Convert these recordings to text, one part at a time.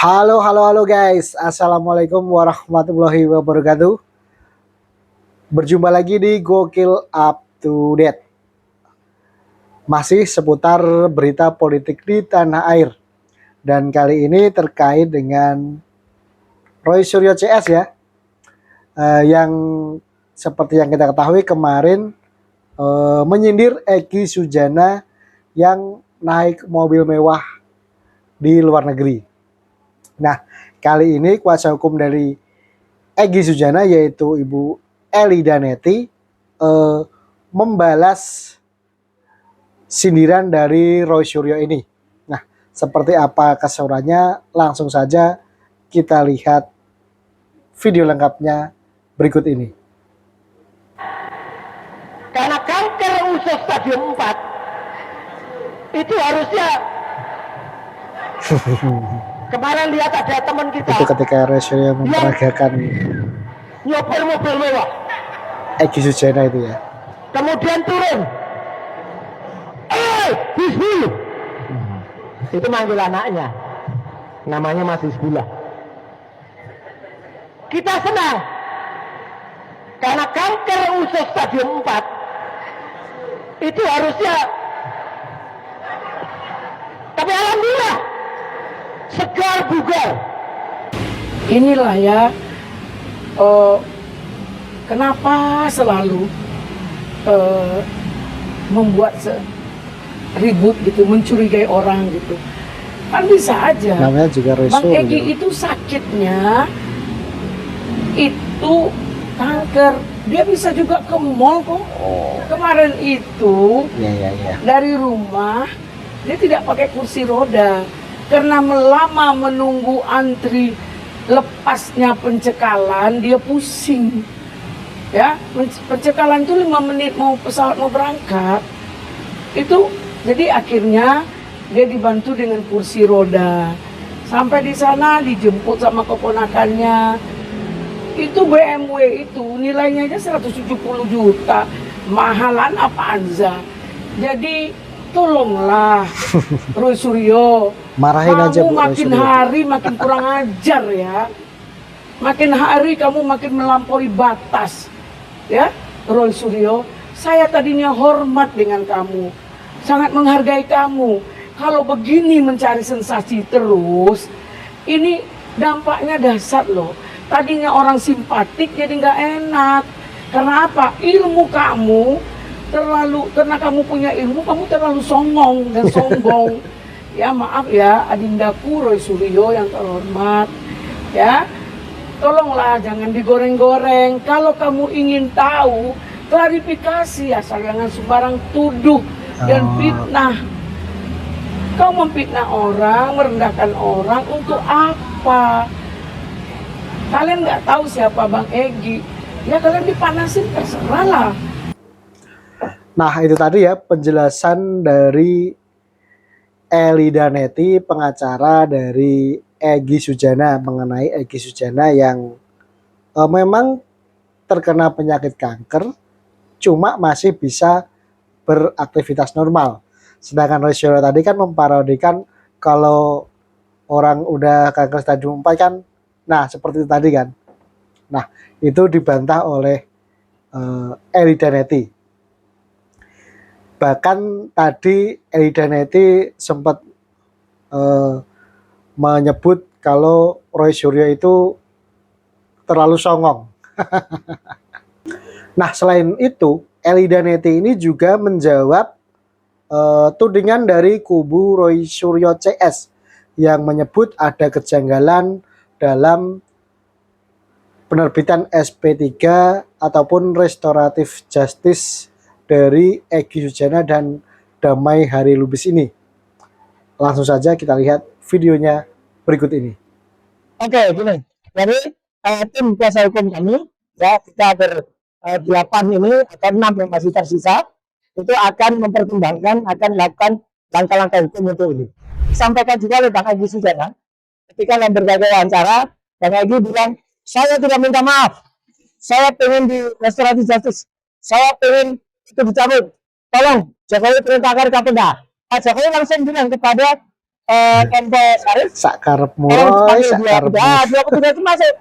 Halo guys, Assalamualaikum warahmatullahi wabarakatuh. Berjumpa lagi di Gokil Up to Date. Masih seputar berita politik di tanah air. Dan kali ini terkait dengan Roy Suryo CS ya. Yang seperti yang kita ketahui kemarin menyindir Egy Sujana yang naik mobil mewah di luar negeri. Nah, kali ini kuasa hukum dari Egy Sujana yaitu Ibu Elida Neti membalas sindiran dari Roy Suryo ini. Nah, seperti apa keseruannya langsung saja kita lihat video lengkapnya berikut ini. Karena kanker usus stadium 4 itu harusnya kemarin lihat ada teman kita Itu ketika Roy Suryo memperagakan nyopir mobil mewah Egy Sujana itu ya. kemudian turun Hizbul itu manggil anaknya namanya Mas Hizbullah. Kita senang karena kanker usus stadium 4 itu harusnya, tapi alhamdulillah segar bugar. Inilah ya kenapa selalu membuat ribut gitu, mencurigai orang gitu. Kan bisa aja Namanya juga Roy Bang Suryo. Egy itu sakitnya itu kanker, dia bisa juga ke mall kok. Kemarin itu Ya. dari rumah dia tidak pakai kursi roda karena lama menunggu antri lepasnya pencekalan, dia pusing ya. Pencekalan itu 5 menit mau pesawat mau berangkat itu, jadi akhirnya dia dibantu dengan kursi roda sampai di sana, dijemput sama keponakannya. Itu BMW itu nilainya aja 170 juta, mahalan apa aja. Jadi tolonglah Roy Suryo, Marahin aja Bu kamu Roy makin Suryo. hari makin kurang ajar ya. Makin hari kamu makin melampaui batas ya Roy Suryo. Saya tadinya hormat dengan kamu, sangat menghargai kamu. Kalau begini mencari sensasi terus, ini dampaknya dahsyat loh. Tadinya orang simpatik jadi nggak enak. Karena apa? Ilmu kamu terlalu, karena kamu punya ilmu, kamu terlalu songong dan sombong. Ya maaf ya, adindaku Roy Suryo yang terhormat. Ya, tolonglah jangan digoreng-goreng. Kalau kamu ingin tahu, klarifikasi, asal jangan sembarang tuduh dan fitnah. Kau memfitnah orang, merendahkan orang untuk apa? Kalian nggak tahu siapa Bang Egy, ya kalian dipanasin terserah lah. Nah, itu tadi ya penjelasan dari Elida Neti, pengacara dari Egy Sujana, mengenai Egy Sujana yang memang terkena penyakit kanker, cuma masih bisa beraktivitas normal. Sedangkan Roy Suryo tadi kan memparodikan kalau orang udah kanker stadium 4 kan, nah seperti itu tadi kan. Nah, itu dibantah oleh Elida Neti. Bahkan tadi Elida Neti sempat menyebut kalau Roy Suryo itu terlalu songong. Nah, selain itu, Elida Neti ini juga menjawab tudingan dari kubu Roy Suryo CS yang menyebut ada kejanggalan dalam penerbitan SP3 ataupun restoratif justice dari Egy Sujana dan Damai Hari Lubis ini. Langsung saja kita lihat videonya berikut ini. Oke, gini. Jadi tim kuasa hukum kami, ya kita berdelapan ini atau 6 yang masih tersisa, itu akan mempertimbangkan, akan melakukan langkah-langkah hukum untuk ini. Disampaikan juga oleh Bang Egy Sujana, ketika dalam berbagai wawancara, Bang Egy bilang, saya tidak minta maaf, saya pengen di restoratif justice, saya pengen itu dicabut, tolong Jokowi perintahkan Kapolda. Pak Jokowi langsung bilang kepada Tempo Sari. Sakarepmu Orang Roy, dipanggil sakarepmu. dua petugas itu masuk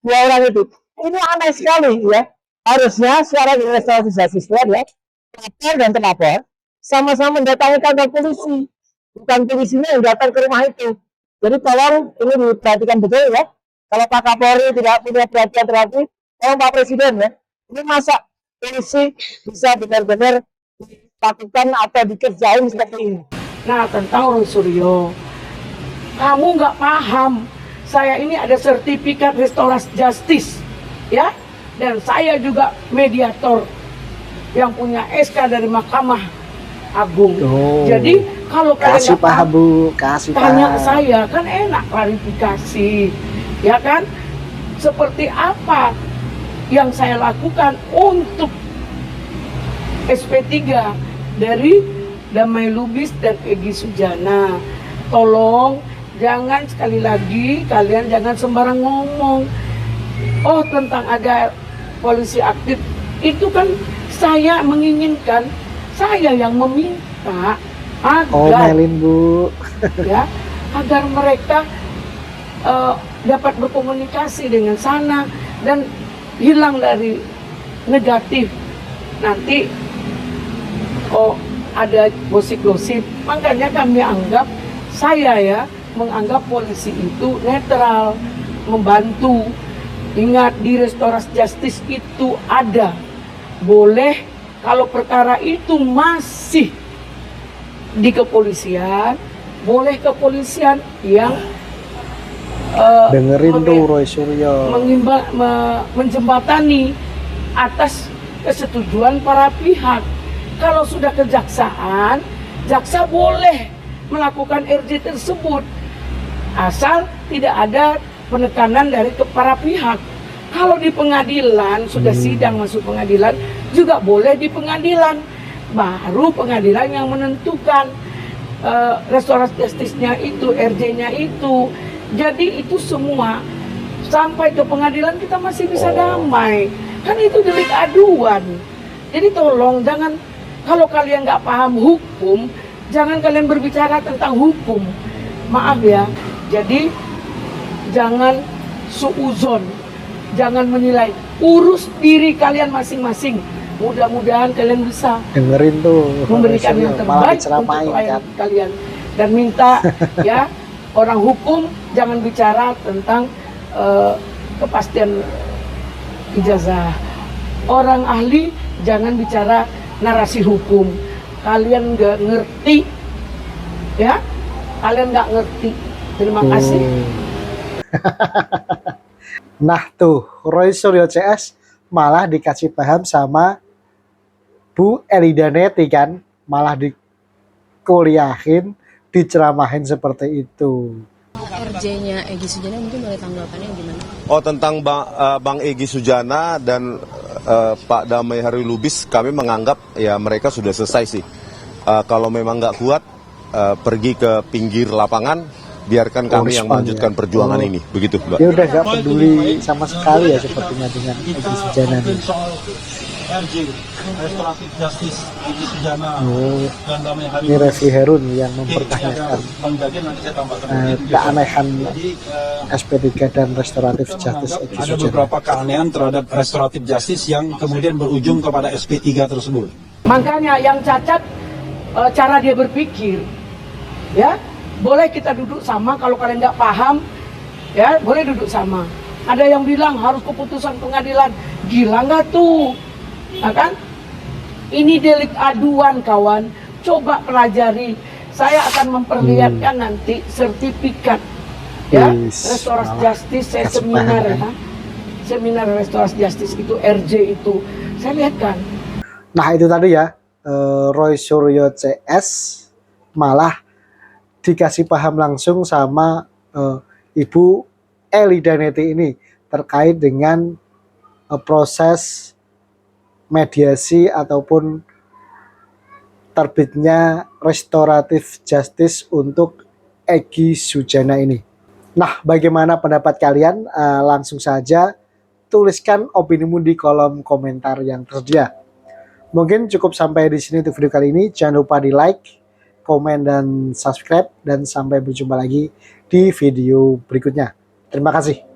dua orang itu. Ini aneh sekali ya. Harusnya suara di restorasi justice itu adalah pelapor dan terlapor sama-sama mendatangi kantor polisi, bukan polisinya yang datang ke rumah itu. Jadi tolong ini diperhatikan betul ya. Kalau Pak Kapolri tidak punya perhatian terhadap ini, tolong Pak Presiden ya. Ini masa polisi bisa benar-benar dilakukan atau dikerjain seperti ini. Nah, tentang Roy Suryo, kamu nggak paham. Saya ini ada sertifikat restorasi justice, ya. Dan saya juga mediator yang punya SK dari Mahkamah Agung. Oh. Jadi kalau kalian Kasih nggak paham Bu, kasih tanya paham. saya kan enak klarifikasi, ya kan? Seperti apa yang saya lakukan untuk SP3 dari Damai Lubis dan Egy Sujana. Tolong jangan sekali lagi kalian jangan sembarang ngomong. Oh, tentang ada polisi aktif itu kan saya menginginkan, saya yang meminta Oh, agar Melin Bu. ya agar mereka dapat berkomunikasi dengan sana dan hilang dari negatif. Nanti ada gosip-gosip, makanya kami anggap, saya ya menganggap polisi itu netral, membantu. Ingat, di restorasi justice itu ada boleh kalau perkara itu masih di kepolisian, boleh kepolisian yang Dengerin tuh Roy Suryo. menjembatani atas kesetujuan para pihak. Kalau sudah kejaksaan, jaksa boleh melakukan RJ tersebut asal tidak ada penekanan dari para pihak. Kalau di pengadilan sudah sidang masuk pengadilan, juga boleh di pengadilan. Baru pengadilan yang menentukan restorasi justice-nya itu, RJ-nya itu. Jadi itu semua sampai ke pengadilan kita masih bisa damai. Kan itu delik aduan. Jadi tolong jangan, kalau kalian nggak paham hukum, jangan kalian berbicara tentang hukum. Maaf ya. Jadi jangan suuzon, jangan menilai. Urus diri kalian masing-masing. Mudah-mudahan kalian bisa Dengerin tuh memberikan Roy yang Suryo. Malah terbaik untuk diceramain klien kan. kalian. Dan minta ya orang hukum jangan bicara tentang kepastian ijazah. Orang ahli jangan bicara narasi hukum. Kalian nggak ngerti, ya? Kalian nggak ngerti. Terima kasih. Nah tuh Roy Suryo CS malah dikasih paham sama Bu Elida Neti kan, malah dikuliahin, diceramahin seperti itu. RJ-nya Egy Sujana mungkin boleh tanggapannya gimana? Oh, tentang Bang Egy Sujana dan Pak Damai Hari Lubis, kami menganggap ya mereka sudah selesai sih. Kalau memang nggak kuat, pergi ke pinggir lapangan, biarkan kami yang melanjutkan perjuangan ini. Begitu, Mbak. Dia udah gak peduli sama sekali ya sepertinya dengan Egy Sujana nih. RJ, Restoratif Justice, Egy Sujana, Oh, dan Damai Hari ini Refli Herun yang Oke, mempertanyakan Bang Daniel nanti saya tambahkan. keanehan Jadi SP3 dan Restoratif kita Justice menganggap Egy ada Sujana. beberapa keanehan terhadap Restoratif Justice yang kemudian berujung kepada SP3 tersebut. Makanya yang cacat cara dia berpikir, ya boleh kita duduk sama. Kalau kalian nggak paham, ya boleh duduk sama. Ada yang bilang harus keputusan pengadilan, gila nggak tuh? Nah, kan? Ini delik aduan kawan. Coba pelajari. Saya akan memperlihatkan nanti sertifikat, ya restorasi justice. Saya kasih seminar paham, ya, seminar restorasi justice itu RJ itu. Saya lihatkan. Nah itu tadi ya, Roy Suryo CS malah dikasih paham langsung sama Ibu Elida Neti ini terkait dengan proses mediasi ataupun terbitnya restoratif justice untuk Egy Sujana ini. Nah, bagaimana pendapat kalian? Langsung saja tuliskan opinimu di kolom komentar yang tersedia. Mungkin cukup sampai di sini untuk video kali ini. Jangan lupa di like, komen, dan subscribe. Dan sampai berjumpa lagi di video berikutnya. Terima kasih.